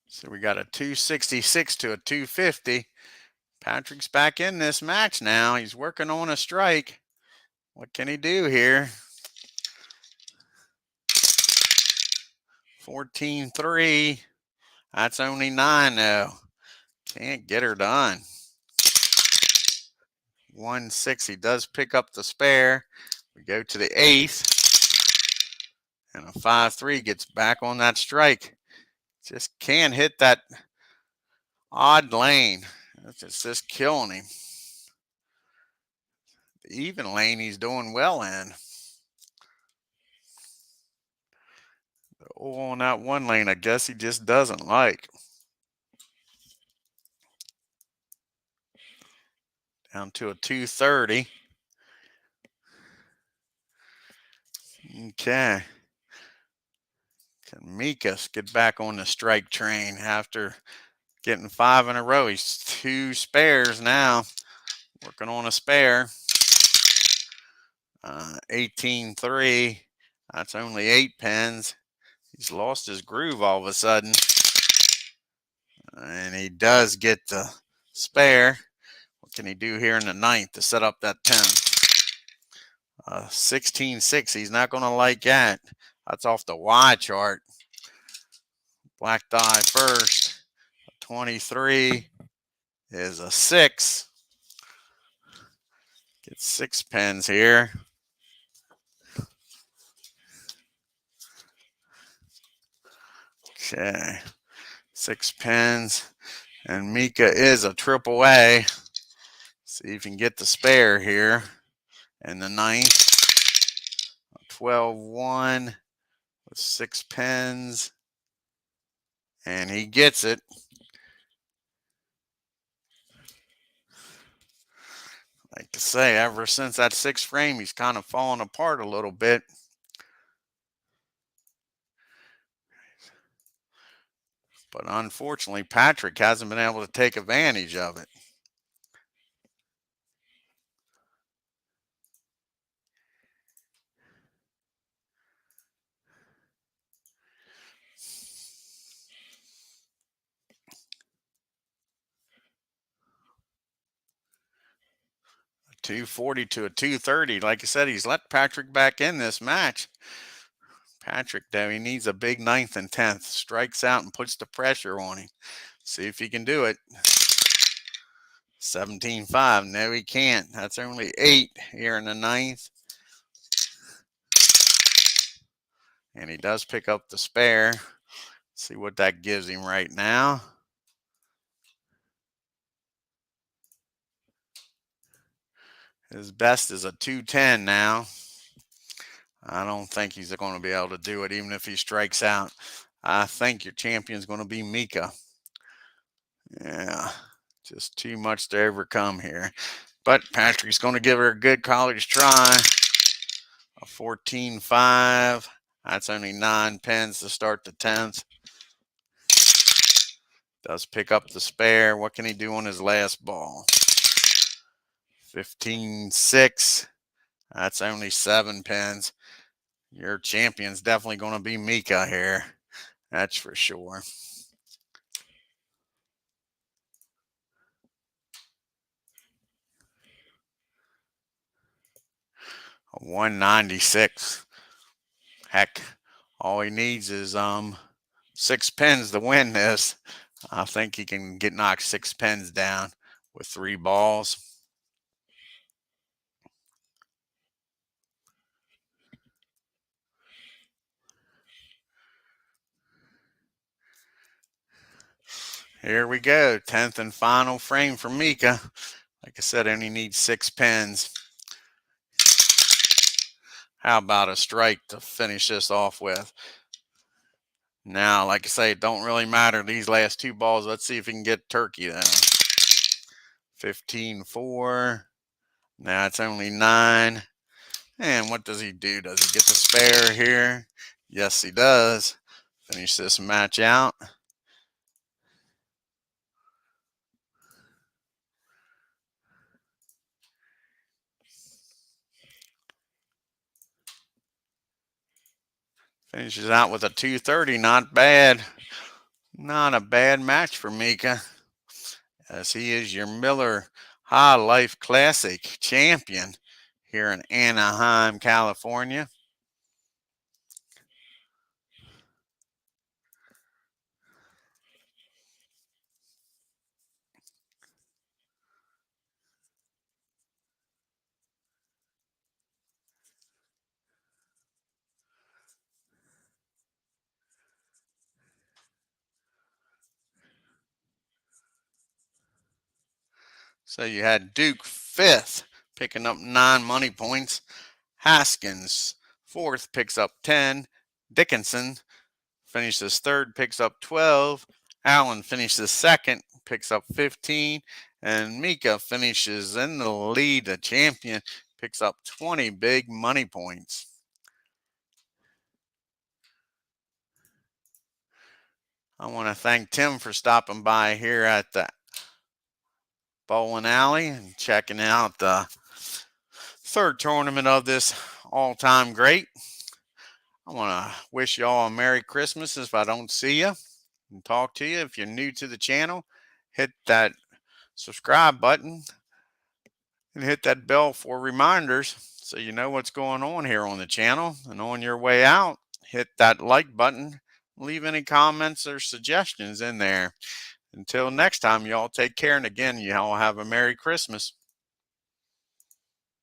So we got a 266 to a 250. Patrick's back in this match now. He's working on a strike. What can he do here? 14-3. That's only 9 though. Can't get her done. 1-6. He does pick up the spare. We go to the 8th. And a 5-3 gets back on that strike. Just can't hit that odd lane. It's just killing him. The even lane he's doing well in. The on that one lane, I guess he just doesn't like. Down to a 230. Okay. Can Mika get back on the strike train after getting 5 in a row? He's 2 spares now. Working on a spare. 18-3. That's only 8 pins. He's lost his groove all of a sudden. And he does get the spare. What can he do here in the 9th to set up that 10? 16-6. He's not going to like that. That's off the Y chart. Black die first. 23 is a 6. Get 6 pins here. Okay. 6 pins. And Mika is a triple A. See if you can get the spare here in the 9th. 12-1 with 6 pins. And he gets it. Like I say, ever since that 6th frame, he's kind of fallen apart a little bit. But unfortunately, Patrick hasn't been able to take advantage of it. A 240 to a 230. Like I said, he's let Patrick back in this match. Patrick, though, he needs a big 9th and 10th. Strikes out and puts the pressure on him. See if he can do it. 17-5. No, he can't. That's only 8 here in the 9th. And he does pick up the spare. See what that gives him right now. His best is a 210 now. I don't think he's going to be able to do it, even if he strikes out. I think your champion's going to be Mika. Yeah, just too much to overcome here. But Patrick's going to give her a good college try. A 14-5. That's only 9 pins to start the 10th. Does pick up the spare. What can he do on his last ball? 15-6. That's only 7 pins. Your champion's definitely going to be Mika here. That's for sure. A 196. Heck, all he needs is 6 pins to win this. I think he can knock 6 pins down with 3 balls. Here we go. 10th and final frame for Mika. Like I said, only needs 6 pins. How about a strike to finish this off with? Now, like I say, it don't really matter these last 2 balls. Let's see if he can get turkey then. 15-4. Now it's only 9. And what does he do? Does he get the spare here? Yes, he does. Finish this match out. Finishes out with a 230. Not bad. Not a bad match for Mika, as he is your Miller High Life Classic champion here in Anaheim, California. So you had Duke 5th, picking up 9 money points. Haskins 4th, picks up 10. Dickinson finishes 3rd, picks up 12. Allen finishes 2nd, picks up 15. And Mika finishes in the lead, the champion, picks up 20 big money points. I want to thank Tim for stopping by here at the bowling alley and checking out the third tournament of this all-time great. I want to wish you all a Merry Christmas if I don't see you and talk to you. If you're new to the channel, hit that subscribe button and hit that bell for reminders so you know what's going on here on the channel. And on your way out, hit that like button. Leave any comments or suggestions in there. Until next time, y'all take care. And again, y'all have a Merry Christmas.